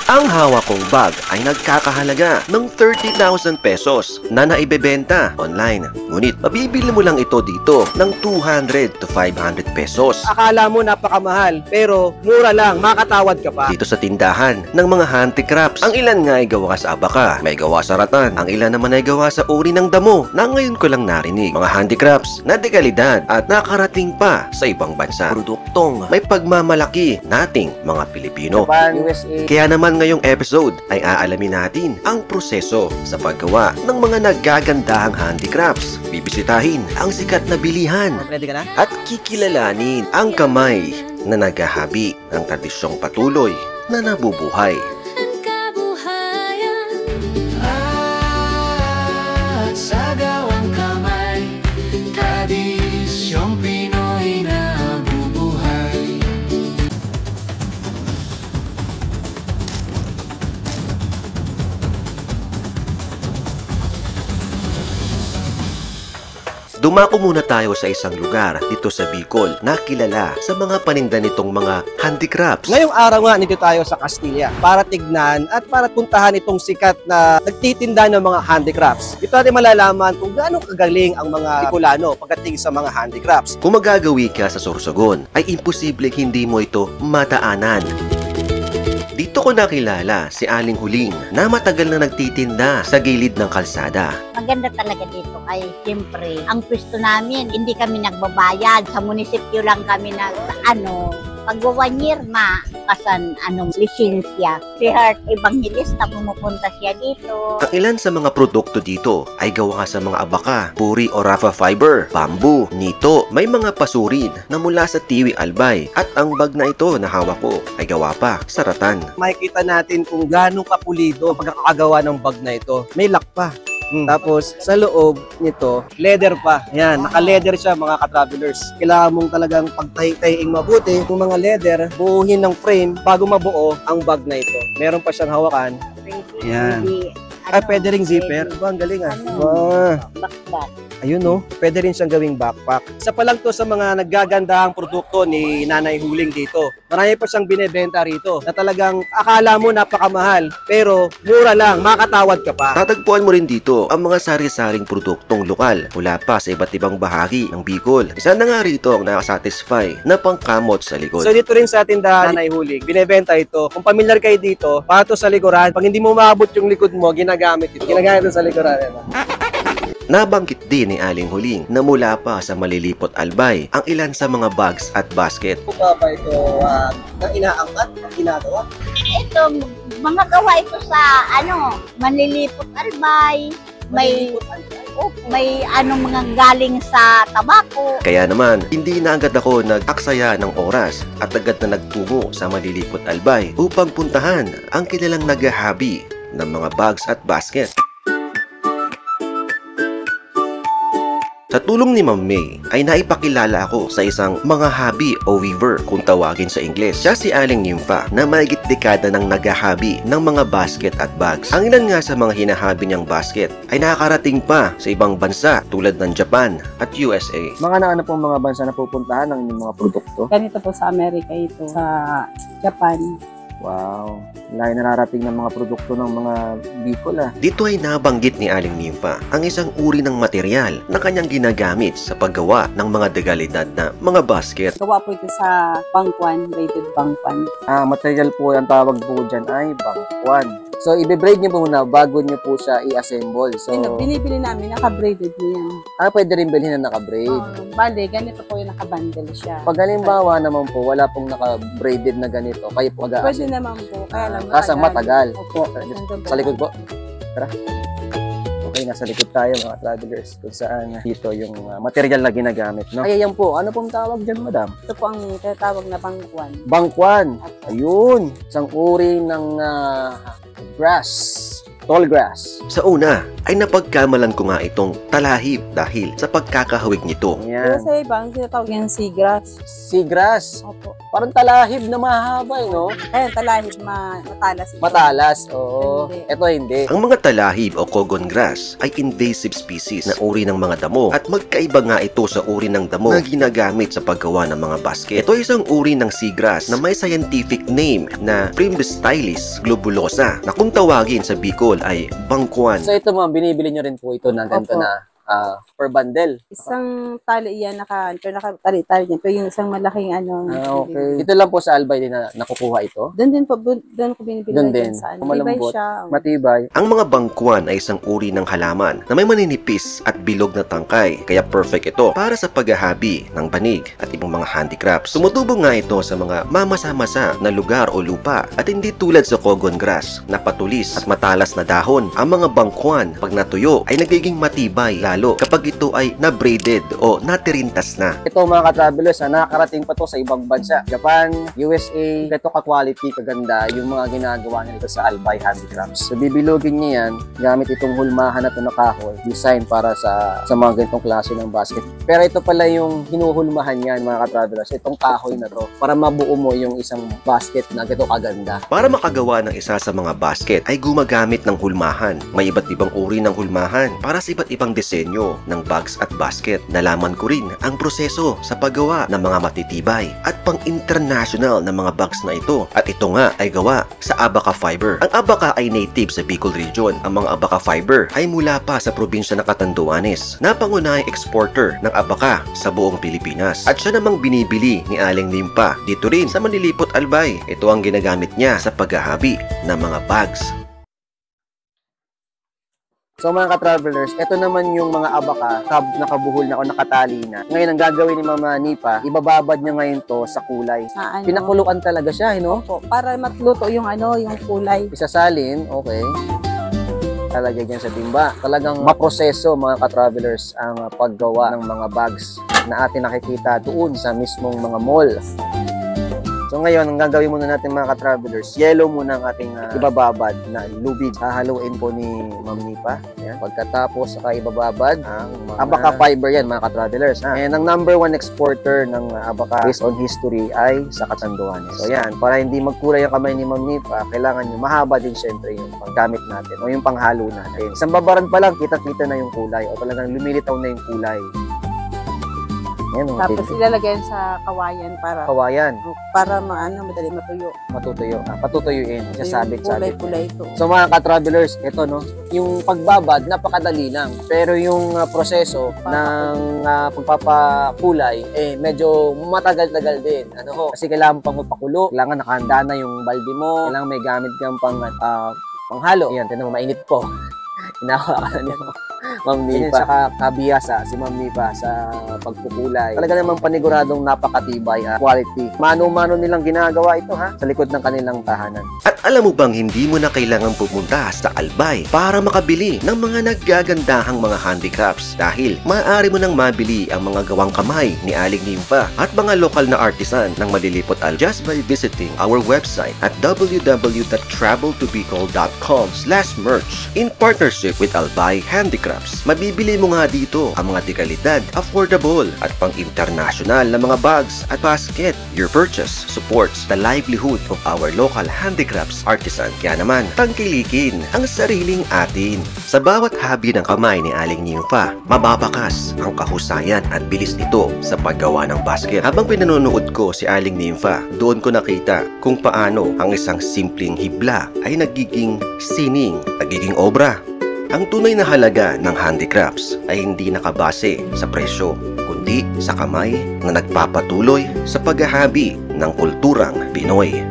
Ang hawak kong bag ay nagkakahalaga ng 30,000 pesos na naibebenta online. Ngunit mabibili mo lang ito dito ng 200 to 500 pesos. Akala mo napakamahal, pero mura lang, makatawad ka pa. Dito sa tindahan ng mga handicrafts, ang ilan nga ay gawa sa abaka, may gawa sa ratan, ang ilan naman ay gawa sa uri ng damo na ngayon ko lang narinig. Mga handicrafts na dekalidad at nakarating pa sa ibang bansa. Produktong may pagmamalaki nating mga Pilipino. Japan, USA. Kaya naman ngayong episode ay aalamin natin ang proseso sa paggawa ng mga naggagandahang handicrafts. Bibisitahin ang sikat na bilihan Ready ka na? at kikilalanin ang kamay na naghahabi ng tradisyong patuloy na nabubuhay. Dumako muna tayo sa isang lugar dito sa Bicol na kilala sa mga paninda nitong mga handicrafts. Ngayong araw nga, nito tayo sa Castilla para tignan at para puntahan itong sikat na nagtitinda ng mga handicrafts. Ito natin malalaman kung gaano kagaling ang mga Bicolano pagdating sa mga handicrafts. Kung magagawi ka sa Sorsogon, ay imposible hindi mo ito mataanan. Dito ko nakilala si Aling Huling na matagal na nagtitinda sa gilid ng kalsada. Maganda talaga dito kay siyempre, ang pwesto namin, hindi kami nagbabayad. Sa munisipyo lang kami pag 1 year lisensya. Si Heart Evangelista, pumupunta siya dito. Ang ilan sa mga produkto dito ay gawa sa mga abaka, puri o rafa fiber, bamboo, nito. May mga pasurin na mula sa Tiwi Albay at ang bag na ito na hawak ko ay gawa pa sa ratan. Makikita natin kung gaano kapulido ang pagkakagawa ng bag na ito. May lock pa. Tapos, sa loob nito, leather pa. Yan, naka-leather siya mga ka-travelers. Kailangan mong talagang pagtahi-tahiing mabuti yung mga leather, buuhin ng frame bago mabuo ang bag na ito. Meron pa siyang hawakan. Yan. Ay, pwede ring zipper. Ba, ang galing ah. Backpack. Ayun no, pwede rin siyang gawing backpack. Isa pa lang to sa mga naggagandahang produkto ni Nanay Huling dito. Marami pa siyang binebenta rito na talagang akala mo napakamahal, pero mura lang, makatawad ka pa. Tatagpuan mo rin dito ang mga sari-saring produktong lokal mula pa sa iba't ibang bahagi ng Bicol. Isa na nga rito ang nakasatisfy na pangkamot sa likod. So dito rin sa tindahan Nanay Huling, binebenta ito. Kung pamilyar kayo dito, pato sa likuran, pag hindi mo maabot yung likod mo, ginagamit ito. Ginagamit ito sa likuran. Nabanggit din ni Aling Huling na mula pa sa Malilipot Albay ang ilan sa mga bags at basket. Kung ba ito na inaangkat, ang ginagawa? Ito, mga gawa ito sa Manlilipot Albay. May mga galing sa tabako. Kaya naman, hindi na agad ako nag-aksaya ng oras at agad na nagtungo sa Malilipot Albay upang puntahan ang kilalang naghahabi ng mga bags at basket. Sa tulong ni Ma'am May, ay naipakilala ako sa isang mga hobby o weaver kung tawagin sa Ingles. Siya si Aling Nympha na mahigit dekada ng naghahabi ng mga basket at bags. Ang ilan nga sa mga hinahabi niyang basket ay nakakarating pa sa ibang bansa tulad ng Japan at USA. Mga na pong mga bansa na pupuntahan ng inyong mga produkto? Ganito po sa Amerika ito, sa Japan. Wow, lahat nararating ng mga produkto ng mga Bicol ah. Dito ay nabanggit ni Aling Nympha ang isang uri ng material na kanyang ginagamit sa paggawa ng mga dekalidad na mga basket. Gawa po ito sa bangkwan, braided bangkwan. Material po ang tawag po dyan ay bangkwan. So, i-braid nyo po muna bago nyo po siya i-assemble. So, Binibili namin, naka-braided na yan. pwede rin bilhin na naka-braid. Bale, ganito po yung naka-bundle siya. Pag halimbawa naman po, wala pong naka-braided na ganito, kayo po Pwede naman po, kaya lang kasang matagal. Opo. Sa likod po. Tara. Okay, nasa likod tayo mga travelers kung saan dito yung material na ginagamit. No? Ay, yan po. Ano pong tawag dyan, madam? Ito po ang tinatawag na bangkwan. Bangkwan. Ayun. Isang uri ng grass. tall grass. Sa una, ay napagkamalan ko nga itong talahib dahil sa pagkakahawig nito. Pero Yan. sa ibang, tinatawag yan seagrass. Seagrass. Opo. Parang talahib na mahaba, no? Kaya talahib matalas. ito. Matalas, oo. Hindi. Ito hindi. Ang mga talahib o cogon grass ay invasive species na uri ng mga damo at magkaiba nga ito sa uri ng damo na ginagamit sa paggawa ng mga basket. Ito ay isang uri ng seagrass na may scientific name na Primbistylis globulosa na kung tawagin sa Bicol ay bangkuan. So ito ma'am, binibili nyo rin po ito na ganito Opo. na per bundle. Isang tali yan, nakatali-tali yan. Pero yung isang malaking ano. Okay. Ito lang po sa Albay din na nakukuha ito. Doon din po, doon ko binibili Doon dyan din. sa ano. Malambot. Ibay siya. Matibay. Ang mga bangkuan ay isang uri ng halaman na may maninipis at bilog na tangkay, kaya perfect ito para sa paghahabi ng banig at ibang mga handicrafts. Tumutubo nga ito sa mga mamasa-masa na lugar o lupa at hindi tulad sa cogon grass na patulis at matalas na dahon. Ang mga bangkuan pag natuyo ay nagiging matibay lalo kapag ito ay na-braided o natirintas na. Ito mga ka-travelers, nakakarating pa to sa ibang bansa. Japan, USA, ito ka-quality, kaganda yung mga ginagawa nila sa Albay Handicrafts. So bibilogin niya yan gamit itong hulmahan na ito na kahoy, design para sa mga ganitong klase ng basket. Pero ito pala yung hinuhulmahan yan mga ka-travelers, itong kahoy na to para mabuo mo yung isang basket na ganito kaganda. Para makagawa ng isa sa mga basket ay gumagamit ng hulmahan. May iba't ibang uri ng hulmahan para sa iba't ibang disenyo ng bags at basket. Nalaman ko rin ang proseso sa paggawa ng mga matitibay at pang-international na mga bags na ito. At ito nga ay gawa sa abaca fiber. Ang abaca ay native sa Bicol region. Ang mga abaca fiber ay mula pa sa probinsya ng Catanduanes na pangunahing exporter ng abaca sa buong Pilipinas. At siya namang binibili ni Aling Limpa dito rin sa Manilipot Albay. Ito ang ginagamit niya sa paghahabi ng mga bags. So mga ka-travelers, ito naman yung mga abaka, nakabuhol na o nakatali na. Ngayon, ang gagawin ni Mama Nipa, ibababad niya ngayon to sa kulay. Ano, Pinakuluan talaga siya, no? Opo, para matluto yung ano, yung kulay. Isasalin, okay. Talagay dyan sa timba. Talagang maproseso mga ka-travelers ang paggawa ng mga bags na atin nakikita doon sa mismong mga mall. So ngayon, ang gagawin muna natin mga ka-travelers, yellow muna ang ating ibababad na lubid. Hahaluin po ni Ma'am Nipa. Yan. Pagkatapos, saka ibababad ang mga abaca fiber yan mga ka-travelers. And ang number 1 exporter ng abaca based on history ay sa Catanduanes. So yan, para hindi magkulay ang kamay ni Ma'am Nipa, kailangan nyo mahaba din syempre yung paggamit natin o yung panghalo natin. Isang babaran pa lang, kita-kita na yung kulay o talagang lumilitaw na yung kulay. Yan, Tapos ilalagay sa kawayan para madali matuyo. matutuyo. Patutuyuin. Sasabit. Kulay-kulay ito. So mga ka-travelers, ito no, yung pagbabad, napakadali lang. Pero yung proseso ng pagpapakulay, medyo matagal-tagal din. Ano ho? Kasi kailangan pang mapakulo, kailangan nakahanda na yung balde mo, kailangan may gamit kang panghalo. Yan, tinan mo, mainit po. Hinahawakan niya mo. Ma'am Nipa, saka kabiyasa si Ma'am Nipa sa pagpukulay. Talaga namang paniguradong napakatibay, quality. Mano-mano nilang ginagawa ito sa likod ng kanilang tahanan. At alam mo bang hindi mo na kailangan pumunta sa Albay para makabili ng mga naggagandahang mga handicrafts dahil maaari mo nang mabili ang mga gawang kamay ni Aling Limpa at mga lokal na artisan ng Malilipot Al just by visiting our website at www.traveltobicol.com/merch in partnership with Albay Handicrafts. Mabibili mo nga dito ang mga dekalidad, affordable at pang-international na mga bags at basket. Your purchase supports the livelihood of our local handicrafts artisan. Kaya naman, tangkilikin ang sariling atin. Sa bawat hobby ng kamay ni Aling Nympha, mababakas ang kahusayan at bilis nito sa paggawa ng basket. Habang pinanonood ko si Aling Nympha, doon ko nakita kung paano ang isang simpleng hibla ay nagiging sining, nagiging obra. Ang tunay na halaga ng handicrafts ay hindi nakabase sa presyo, kundi sa kamay na nagpapatuloy sa paghahabi ng kulturang Pinoy.